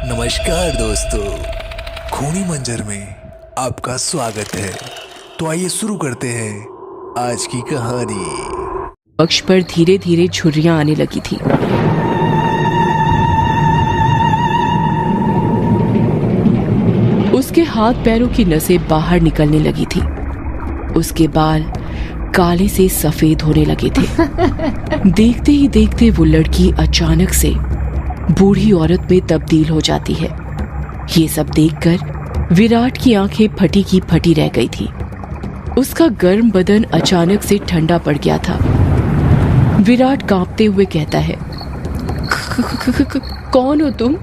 नमस्कार दोस्तों, खूनी मंजर में आपका स्वागत है। तो आइए शुरू करते हैं आज की कहानी। पक्ष पर धीरे धीरे झुर्रियां आने लगी थी। उसके हाथ पैरों की नसें बाहर निकलने लगी थी। उसके बाल काले से सफेद होने लगे थे। देखते ही देखते वो लड़की अचानक से बूढ़ी औरत में तब्दील हो जाती है। ये सब देखकर विराट की आंखें फटी की फटी रह गई थी। उसका गर्म बदन अचानक से ठंडा पड़ गया था। विराट कांपते हुए कहता है, कौन हो तुम?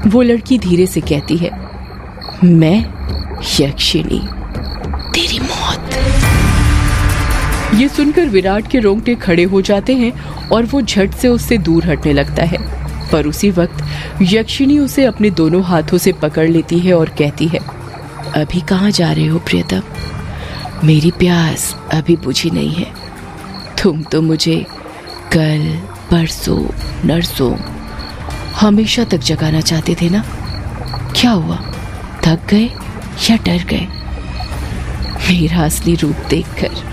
वो लड़की धीरे से कहती है, मैं यक्षिणी, तेरी मौत। ये सुनकर विराट के रोंगटे खड़े हो जाते हैं और वो झट से उससे दूर हटने लगता है। पर उसी वक्त यक्षिणी उसे अपने दोनों हाथों से पकड़ लेती है और कहती है, अभी कहाँ जा रहे हो प्रियतम? मेरी प्यास अभी बुझी नहीं है। तुम तो मुझे कल, परसों, नरसों हमेशा तक जगाना चाहते थे ना? क्या हुआ, थक गए या डर गए मेरा असली रूप देखकर?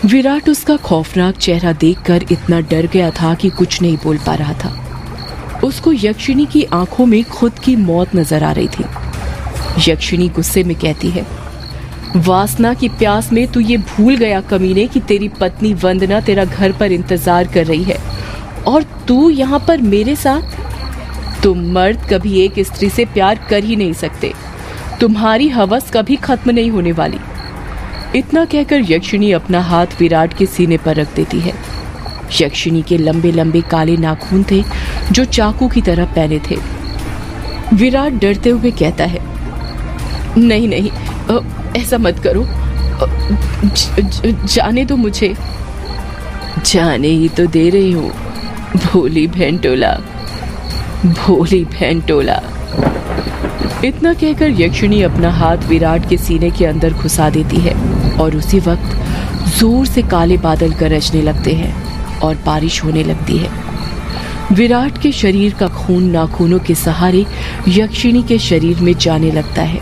विराट उसका खौफनाक चेहरा देखकर इतना डर गया था कि कुछ नहीं बोल पा रहा था। उसको यक्षिणी की आंखों में खुद की मौत नजर आ रही थी। यक्षिणी गुस्से में कहती है, वासना की प्यास में तू ये भूल गया कमीने कि तेरी पत्नी वंदना तेरा घर पर इंतजार कर रही है और तू यहाँ पर मेरे साथ। तुम मर्द कभी एक स्त्री से प्यार कर ही नहीं सकते। तुम्हारी हवस कभी खत्म नहीं होने वाली। इतना कहकर यक्षिणी अपना हाथ विराट के सीने पर रख देती है। यक्षिणी के लंबे लंबे काले नाखून थे जो चाकू की तरह पैने थे। विराट डरते हुए कहता है, नहीं नहीं, ऐसा मत करो, जाने दो मुझे। जाने ही तो दे रही हूँ, भोली भेंटोला, भोली भेंटोला। इतना कहकर यक्षिणी अपना हाथ विराट के सीने के अंदर घुसा देती है और उसी वक्त जोर से काले बादल गरजने लगते हैं और बारिश होने लगती है। विराट के शरीर का खून नाखूनों के सहारे यक्षिणी के शरीर में जाने लगता है।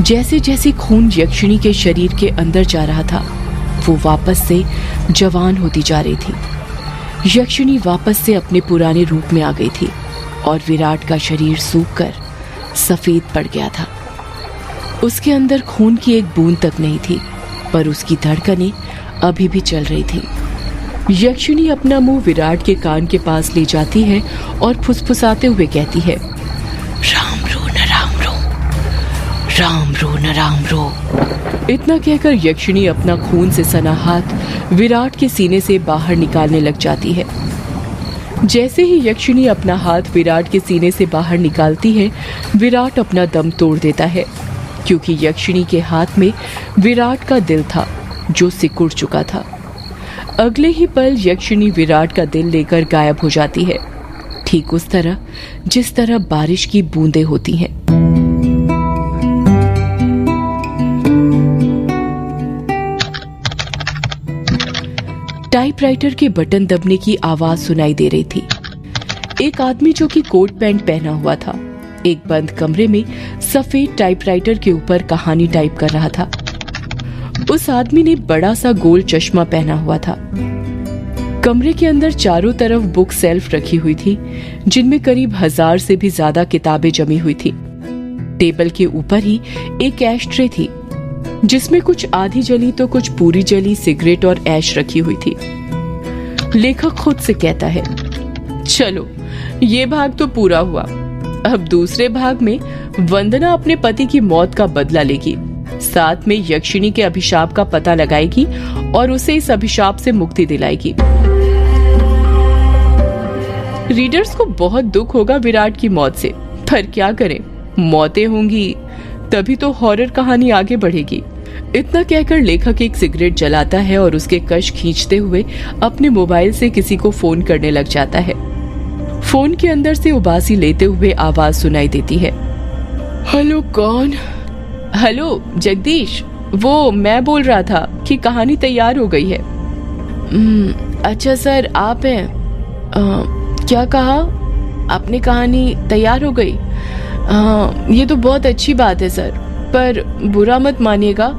जैसे जैसे खून यक्षिणी के शरीर के अंदर जा रहा था, वो वापस से जवान होती जा रही थी। यक्षिणी वापस से अपने पुराने रूप में आ गई थी और विराट का शरीर सूखकर सफेद पड़ गया था। उसके अंदर खून की एक बूंद तक नहीं थी, पर उसकी धड़कनें अभी भी चल रही थी। यक्षिणी अपना मुंह विराट के कान के पास ले जाती है और फुसफुसाते हुए कहती है, राम रो न राम रो, राम रो न राम रो। इतना कहकर यक्षिणी अपना खून से सना हाथ विराट के सीने से बाहर निकालने लग जाती है। जैसे ही यक्षिणी अपना हाथ विराट के सीने से बाहर निकालती है, विराट अपना दम तोड़ देता है, क्योंकि यक्षिणी के हाथ में विराट का दिल था जो सिकुड़ चुका था। अगले ही पल यक्षिणी विराट का दिल लेकर गायब हो जाती है, ठीक उस तरह जिस तरह बारिश की बूंदें होती हैं। टाइपराइटर के बटन दबने की आवाज सुनाई दे रही थी। एक आदमी जो कि कोट पैंट पहना हुआ था, एक बंद कमरे में सफेद टाइपराइटर के ऊपर कहानी टाइप कर रहा था। उस आदमी ने बड़ा सा गोल चश्मा पहना हुआ था। कमरे के अंदर चारों तरफ बुक सेल्फ रखी हुई थी, जिनमें करीब 1000 से भी ज्यादा किताबें जमी हुई थी। टेबल के ऊपर ही एक ऐश ट्रे थी, जिसमें कुछ आधी जली तो कुछ पूरी जली सिगरेट और ऐश रखी हुई थी। लेखक खुद से कहता है, चलो ये भाग तो पूरा हुआ। अब दूसरे भाग में वंदना अपने पति की मौत का बदला लेगी, साथ में यक्षिणी के अभिशाप का पता लगाएगी और उसे इस अभिशाप से मुक्ति दिलाएगी। रीडर्स को बहुत दुख होगा विराट की मौत से, पर क्या करें, मौतें होंगी तभी तो हॉरर कहानी आगे बढ़ेगी। इतना कहकर लेखक एक सिगरेट जलाता है और उसके कश खींचते हुए अपने मोबाइल से किसी को फोन करने लग जाता है। फोन के अंदर से उबासी लेते हुए आवाज सुनाई देती है, हेलो कौन? हेलो जगदीश, वो मैं बोल रहा था, कि कहानी तैयार हो गई है। अच्छा सर, आप हैं? क्या कहा आपने? कहानी तैयार हो गई? ये तो बहुत अच्छी बात है सर, पर बुरा मत मानिएगा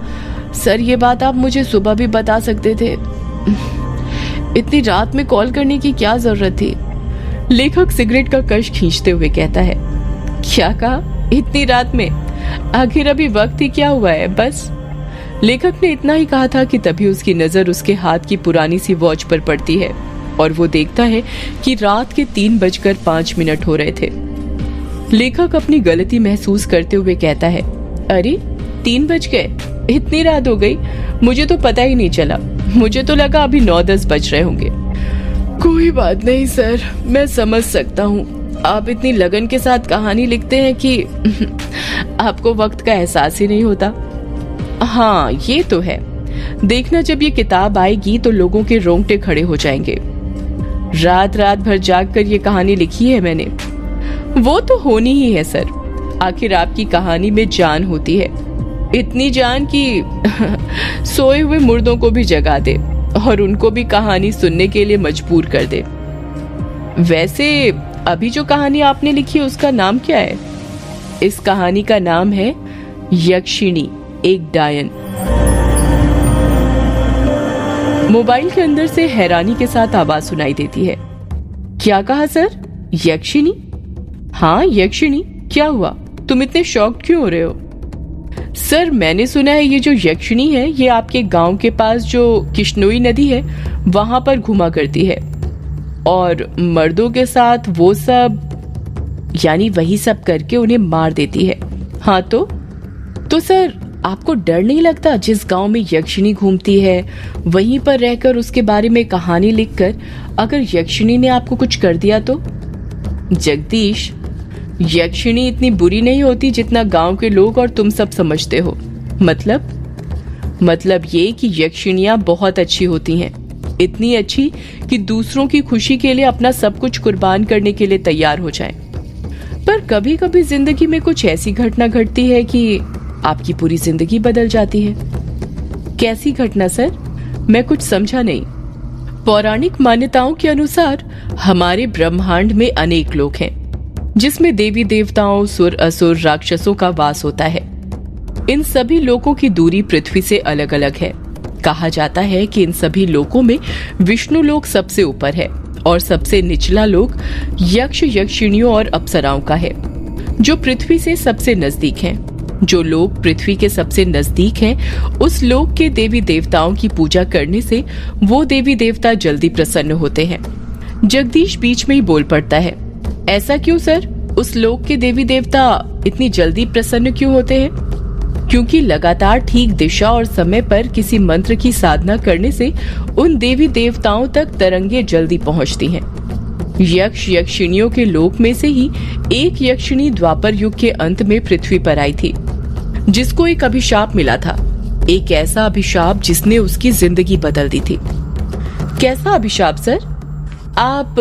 सर, ये बात आप मुझे सुबह भी बता सकते थे। इतनी रात में कॉल करने की क्या जरूरत थी? लेखक सिगरेट का कश खींचते हुए कहता है। क्या कहा? इतनी रात में? आखिर अभी वक्त ही क्या हुआ है? बस लेखक ने इतना ही कहा था कि तभी उसकी नजर उसके हाथ की पुरानी सी वॉच पर पड़ती है और वो देखता है कि रात के 3:05 हो रहे थे। लेखक अपनी गलती महसूस करते हुए कहता है, अरे 3 बज गए? इतनी रात हो गई, मुझे तो पता ही नहीं चला। मुझे तो लगा अभी 9-10 बज रहे होंगे। कोई बात नहीं सर, मैं समझ सकता हूँ। आप इतनी लगन के साथ कहानी लिखते हैं कि आपको वक्त का एहसास ही नहीं होता। हाँ ये तो है, देखना जब ये किताब आएगी तो लोगों के रोंगटे खड़े हो जाएंगे। रात रात भर जाग कर ये कहानी लिखी है मैंने। वो तो होनी ही है सर, आखिर आपकी कहानी में जान होती है, इतनी जान कि सोए हुए मुर्दों को भी जगा दे और उनको भी कहानी सुनने के लिए मजबूर कर दे। वैसे अभी जो कहानी आपने लिखी उसका नाम क्या है? इस कहानी का नाम है यक्षिणी एक डायन। मोबाइल के अंदर से हैरानी के साथ आवाज सुनाई देती है। क्या कहा सर? यक्षिणी? हाँ यक्षिणी। क्या हुआ, तुम इतने शॉक्ड क्यों हो रहे हो? सर मैंने सुना है ये जो यक्षिणी है ये आपके गांव के पास जो किश्नोई नदी है वहां पर घुमा करती है और मर्दों के साथ वो सब, यानी वही सब करके उन्हें मार देती है। हाँ तो सर आपको डर नहीं लगता? जिस गांव में यक्षिणी घूमती है वहीं पर रहकर उसके बारे में कहानी लिखकर अगर यक्षिणी ने आपको कुछ कर दिया तो? जगदीश, यक्षिणी इतनी बुरी नहीं होती जितना गांव के लोग और तुम सब समझते हो। मतलब ये कि यक्षिणियां बहुत अच्छी होती हैं, इतनी अच्छी कि दूसरों की खुशी के लिए अपना सब कुछ कुर्बान करने के लिए तैयार हो जाएं। पर कभी कभी जिंदगी में कुछ ऐसी घटना घटती है कि आपकी पूरी जिंदगी बदल जाती है। कैसी घटना सर? मैं कुछ समझा नहीं। पौराणिक मान्यताओं के अनुसार हमारे ब्रह्मांड में अनेक लोक हैं जिसमें देवी देवताओं, सुर असुर, राक्षसों का वास होता है। इन सभी लोकों की दूरी पृथ्वी से अलग अलग है। कहा जाता है कि इन सभी लोकों में विष्णु लोक सबसे ऊपर है और सबसे निचला लोक यक्ष, यक्षिणियों और अप्सराओं का है जो पृथ्वी से सबसे नजदीक हैं। जो लोग पृथ्वी के सबसे नजदीक हैं, उस लोक के देवी देवताओं की पूजा करने से वो देवी देवता जल्दी प्रसन्न होते हैं। जगदीश बीच में ही बोल पड़ता है, ऐसा क्यों सर? उस लोक के देवी देवता इतनी जल्दी प्रसन्न क्यों होते हैं? क्योंकि लगातार ठीक दिशा और समय पर किसी मंत्र की साधना करने से उन देवी देवताओं तक तरंगे जल्दी पहुंचती हैं। यक्ष यक्षिणियों के लोक में से ही एक यक्षिणी द्वापर युग के अंत में पृथ्वी पर आई थी, जिसको एक अभिशाप मिला था। एक ऐसा अभिशाप जिसने उसकी जिंदगी बदल दी थी। कैसा अभिशाप सर? आप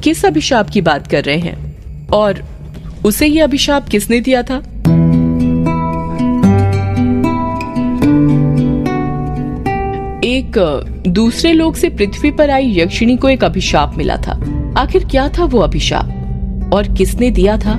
किस अभिशाप की बात कर रहे हैं और उसे ये अभिशाप किसने दिया था? एक दूसरे लोक से पृथ्वी पर आई यक्षिणी को एक अभिशाप मिला था। आखिर क्या था वो अभिशाप और किसने दिया था?